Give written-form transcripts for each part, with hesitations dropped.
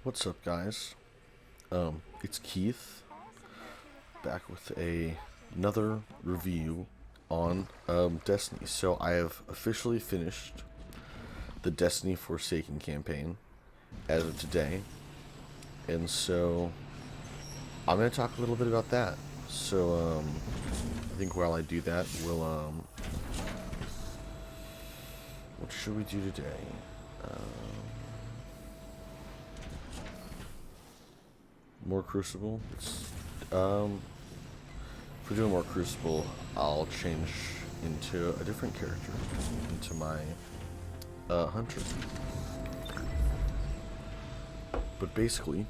What's up, guys? It's Keith, back with another review on Destiny. So I have officially finished the Destiny Forsaken campaign as of today, and so I'm going to talk a little bit about that. So I think while I do that, what should we do today? More Crucible. If we're doing more Crucible, I'll change into a different character, into my Hunter. But basically,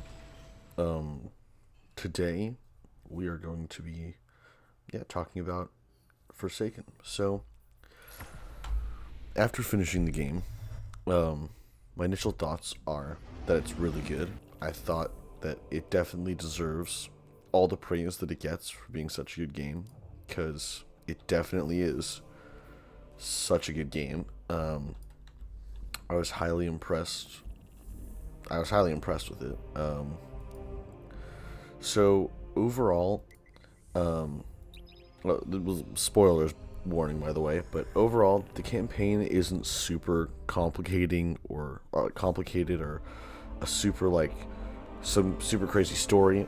today we are going to be, talking about Forsaken. So, after finishing the game, my initial thoughts are that it's really good. I thought that it definitely deserves all the praise that it gets for being such a good game, because it definitely is such a good game. I was highly impressed. I was highly impressed with it. So overall, well, spoilers warning, by the way, but overall, the campaign isn't super complicated or a super some super crazy story.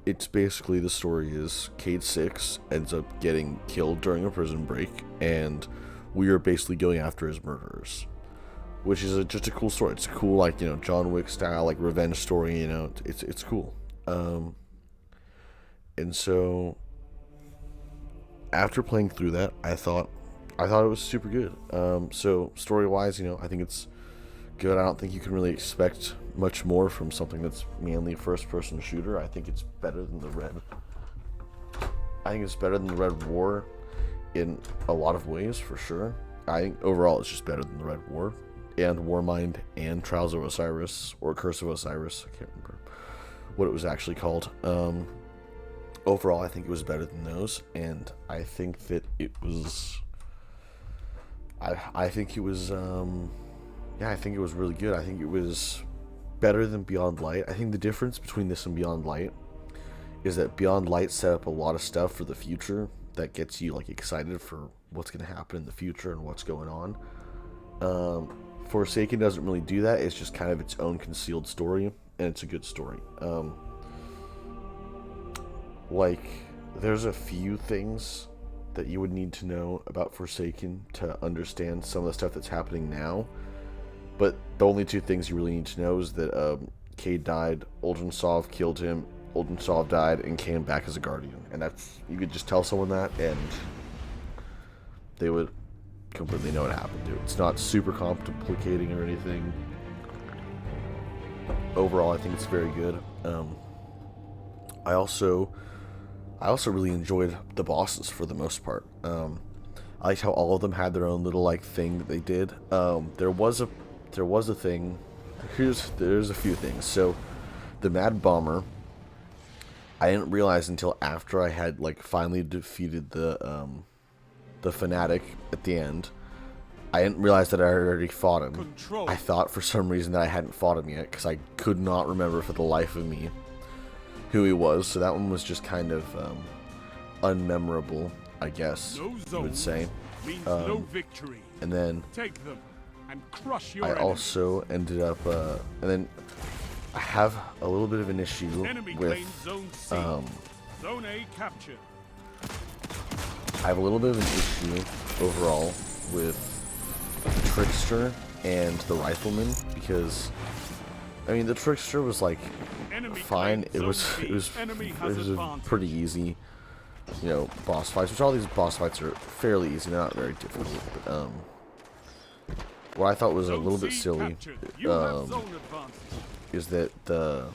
It's basically, the story is Cade 6 ends up getting killed during a prison break, and we are basically going after his murderers, which is just a cool story. It's a cool, John Wick style, revenge story. It's cool. And so after playing through that, I thought it was super good. So story wise, I think it's good. I don't think you can really expect much more from something that's mainly a first-person shooter. I think it's better than the Red. I think it's better than the Red War in a lot of ways, for sure. I think overall it's just better than the Red War and Warmind and Trials of Osiris, or Curse of Osiris. I can't remember what it was actually called. Overall, I think it was better than those, and I think that it was. I think it was. I think it was really good. I think it was better than Beyond Light. I think the difference between this and Beyond Light is that Beyond Light set up a lot of stuff for the future that gets you excited for what's going to happen in the future and what's going on. Forsaken doesn't really do that. It's just kind of its own concealed story, and it's a good story. There's a few things that you would need to know about Forsaken to understand some of the stuff that's happening now. But the only two things you really need to know is that Cade died, Uldransov killed him, Uldransov died, and came back as a guardian. And that's, you could just tell someone that, and they would completely know what happened, dude. It's not super complicating or anything. Overall, I think it's very good. I also really enjoyed the bosses for the most part. I liked how all of them had their own little thing that they did. There was a thing. There's a few things. So the Mad Bomber, I didn't realize until after I had finally defeated the Fanatic at the end. I didn't realize that I had already fought him. Control. I thought for some reason that I hadn't fought him yet, because I could not remember for the life of me who he was. So that one was just kind of unmemorable, I guess you would say. No victory. And then take them and crush your I also ended up, and then I have a little bit of an issue with zone C. Zone A captured. I have a little bit of an issue overall with Trickster and the Rifleman, because the Trickster was fine. It was a pretty easy, boss fights, which all these boss fights are fairly easy. They're not very difficult. But what I thought was a little bit silly is that the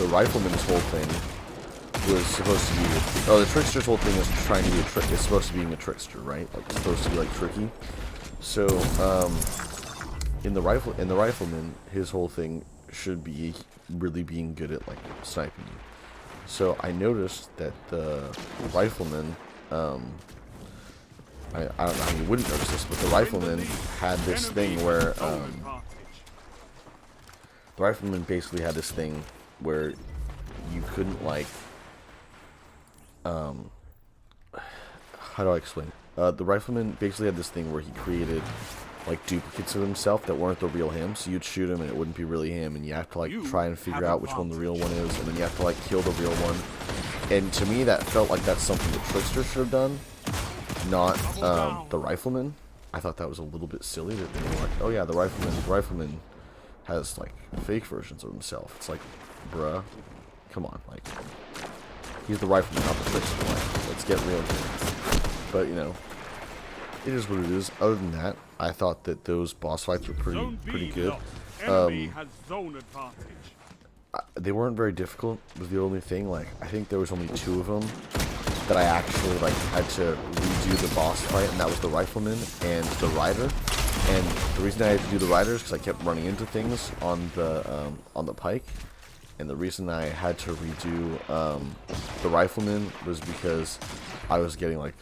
Rifleman's whole thing was supposed to be, the Trickster's whole thing is trying to be is supposed to be a trickster, right? It's supposed to be tricky. So in the Rifleman, his whole thing should be really being good at sniping. So I noticed that the Rifleman, I don't know how you wouldn't notice this, but the Rifleman had this thing where the Rifleman basically had this thing where you couldn't, like, how do I explain? The Rifleman basically had this thing where he created, like, duplicates of himself that weren't the real him, so you'd shoot him and it wouldn't be really him, and you have to, like, try and figure out which one the real one is, and then you have to, like, kill the real one. And to me, that felt like that's something that Trickster should have done, not the Rifleman. I thought that was a little bit silly that they were like, oh yeah, the Rifleman has, like, fake versions of himself. It's like, bruh, come on, like, he's the Rifleman, not the Trickster. Like, let's get real here. But, you know, it is what it is. Other than that, I thought that those boss fights were pretty good. They weren't very difficult, was the only thing. Like, I think there was only 2 of them that I actually, like, had to redo the boss fight, and that was the Rifleman and the Rider. And the reason I had to do the Rider is because I kept running into things on the pike. And the reason I had to redo the Rifleman was because I was getting, like,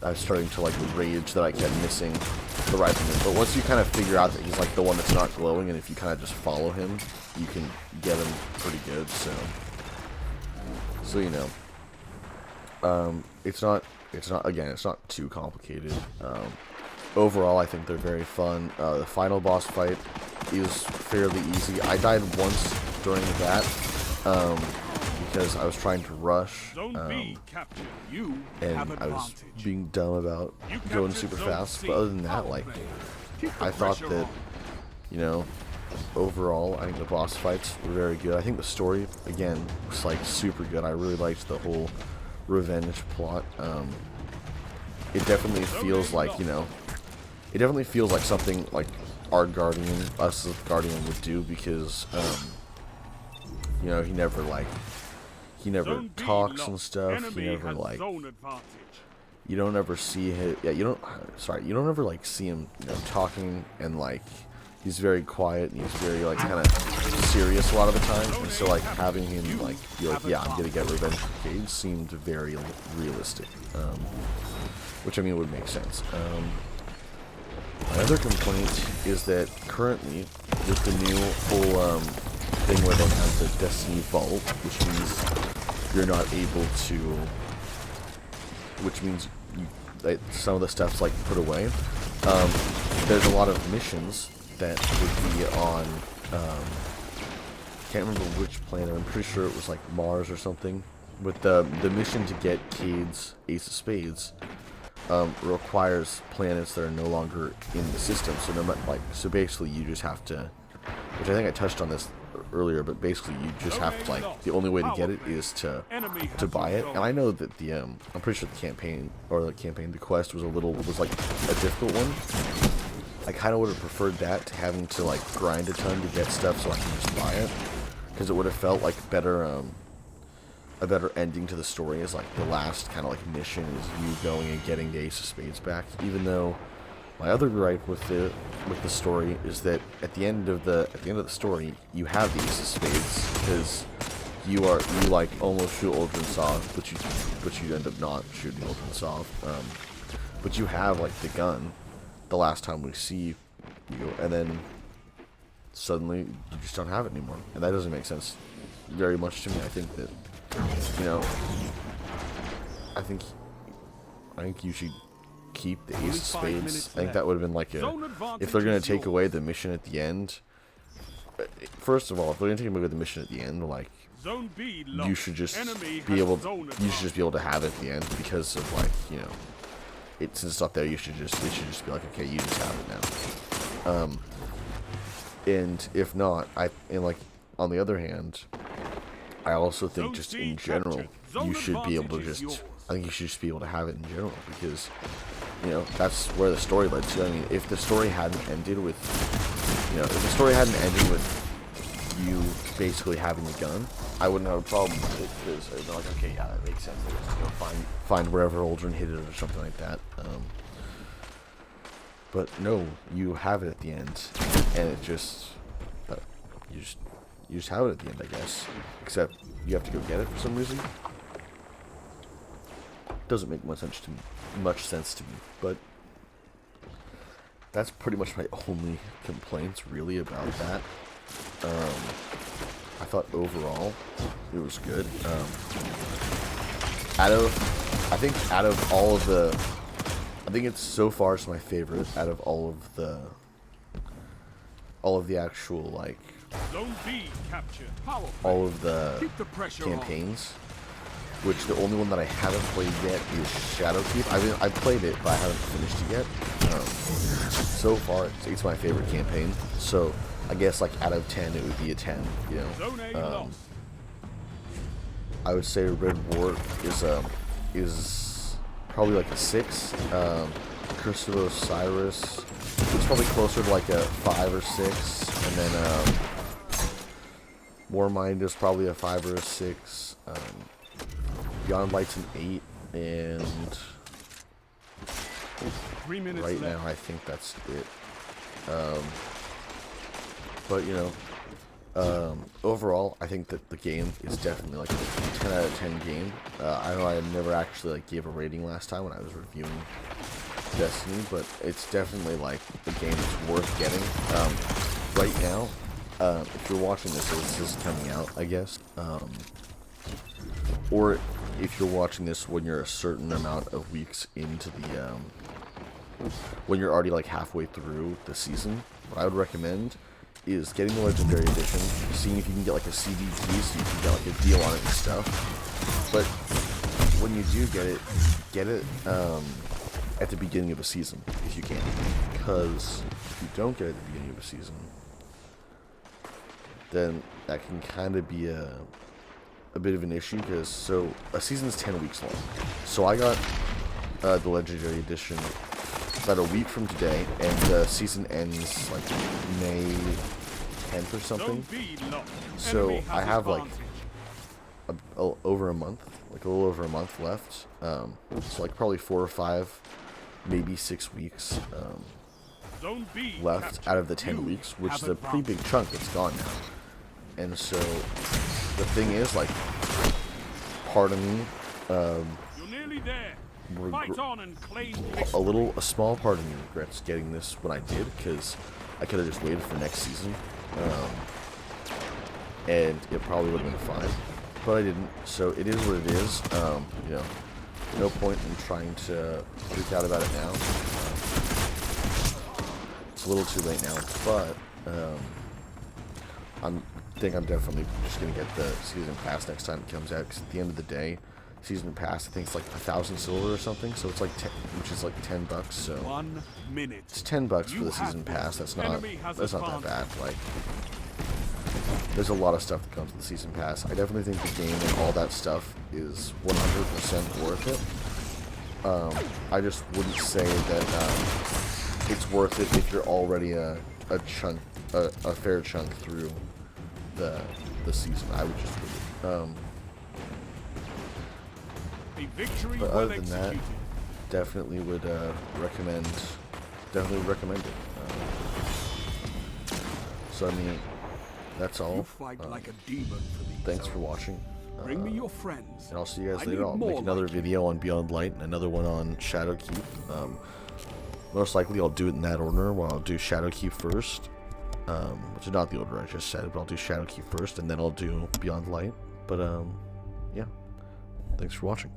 I was starting to, like, rage that I kept missing the Rifleman. But once you kind of figure out that he's, like, the one that's not glowing, and if you kind of just follow him, you can get him pretty good. So you know, it's not too complicated. Overall, I think they're very fun. The final boss fight is fairly easy. I died once during that because I was trying to rush and I was being dumb about going super fast. But other than that, like, I thought that, you know, overall, I think the boss fights were very good. I think the story, again, was, like, super good. I really liked the whole revenge plot. It definitely feels like, you know, it definitely feels like something like our Guardian, us as Guardian, would do, because, you know, he never talks and stuff. He never, like, you don't ever see him. Yeah, you don't ever, like, see him, you know, talking, and, like, he's very quiet and he's very, like, kind of serious a lot of the time. And so, like, having him, like, be like, yeah, I'm gonna get revenge for Cage seemed very realistic, which, I mean, would make sense. My other complaint is that currently, with the new whole thing where they have the Destiny Vault, which means you're not able to, which means some of the stuff's, like, put away. There's a lot of missions that would be on, can't remember which planet. I'm pretty sure it was, like, Mars or something. With the mission to get Cade's Ace of Spades, requires planets that are no longer in the system. So basically you just have to, which I think I touched on this earlier, but basically you just have to, like, the only way to get it is to buy it. And I know that the I'm pretty sure the quest was like a difficult one. I kind of would have preferred that to having to, like, grind a ton to get stuff so I can just buy it, because it would have felt like a better ending to the story is, like, the last kind of, like, mission is you going and getting the Ace of Spades back. Even though my other gripe with the story is that at the end of the story you have the Ace of Spades, because you like almost shoot Uldren Sov, but you end up not shooting Uldren Sov. But you have, like, the gun the last time we see you, and then suddenly you just don't have it anymore, and that doesn't make sense very much to me. I think that, you know, I think you should keep the Ace of Spades. I think that would have been like if they're going to take away the mission at the end. First of all, if they're going to take away the mission at the end, like, you should just be able to have it at the end, because of, like, you know, since it's not there, it should just be like, okay, you just have it now. And if not, like, on the other hand, I also think just in general, you should be able to I think you should just be able to have it in general, because, you know, that's where the story led to. I mean, if the story hadn't ended with, you basically having a gun, I wouldn't have a problem with it, because I'd be like, okay, yeah, that makes sense. I'll just go find wherever Uldren hid it or something like that. But no, you have it at the end, and it just, you just have it at the end, I guess. Except you have to go get it for some reason. Doesn't make much sense to me, but that's pretty much my only complaints really about that. I thought overall it was good. I think it's so far it's my favorite out of all of the actual like Zone B captured. Power play. all of the Keep the pressure campaigns. Which the only one that I haven't played yet is Shadowkeep. I played it, but I haven't finished it yet. So far, it's my favorite campaign. So I guess like out of 10, it would be a 10. You know, Zone A lost. I would say Red War is probably like a 6. Curse of Osiris is probably closer to like a 5 or 6, and then Warmind is probably a 5 or a 6. Beyond Light's an 8, and 3 minutes right left. now I think that's it. But you know, overall I think that the game is definitely like a 10 out of 10 game. I know I never actually like gave a rating last time when I was reviewing Destiny, but it's definitely like the game that's worth getting. Right now, if you're watching this is coming out, I guess. Or if you're watching this when you're a certain amount of weeks into the, when you're already like halfway through the season, what I would recommend is getting the Legendary Edition, seeing if you can get like a CD key so you can get like a deal on it and stuff. But when you do get it at the beginning of a season, if you can. Because if you don't get it at the beginning of a season, then that can kind of be a bit of an issue, because so a season's 10 weeks long. So I got the Legendary Edition about a week from today, and the season ends like May 10th or something. Zone B lost. So Enemy I has have like advantage. over a month, like a little over a month left. So like probably 4 or 5, maybe 6 weeks Zone B left captured. out of the 10 You weeks, which have is a pretty big chunk that's gone now. And so the thing is, like, part of me, You're nearly there. Fight on and claim victory. a small part of me regrets getting this when I did, because I could have just waited for next season, and it probably would have been fine, but I didn't. So it is what it is. You know, no point in trying to freak out about it now. It's a little too late now, but I think I'm definitely just gonna get the season pass next time it comes out, because at the end of the day, season pass I think it's like 1,000 silver or something, so it's like which is like $10. So 1 minute. it's $10 for the season pass. That's not that bad. Like, there's a lot of stuff that comes with the season pass. I definitely think the game and all that stuff is 100% worth it. I just wouldn't say that it's worth it if you're already a fair chunk through the season. I would just A victory but well other than that, executed. definitely would recommend it. So I mean, that's You all. fight like a demon for these Thanks for zones. watching. Bring me your friends. And I'll see you guys I later. need I'll more make another like you. video on Beyond Light and another one on Shadowkeep. Most likely I'll do it in that order. Well, I'll do Shadowkeep first, which is not the order I just said, but I'll do Shadowkeep first, and then I'll do Beyond Light. But yeah, thanks for watching.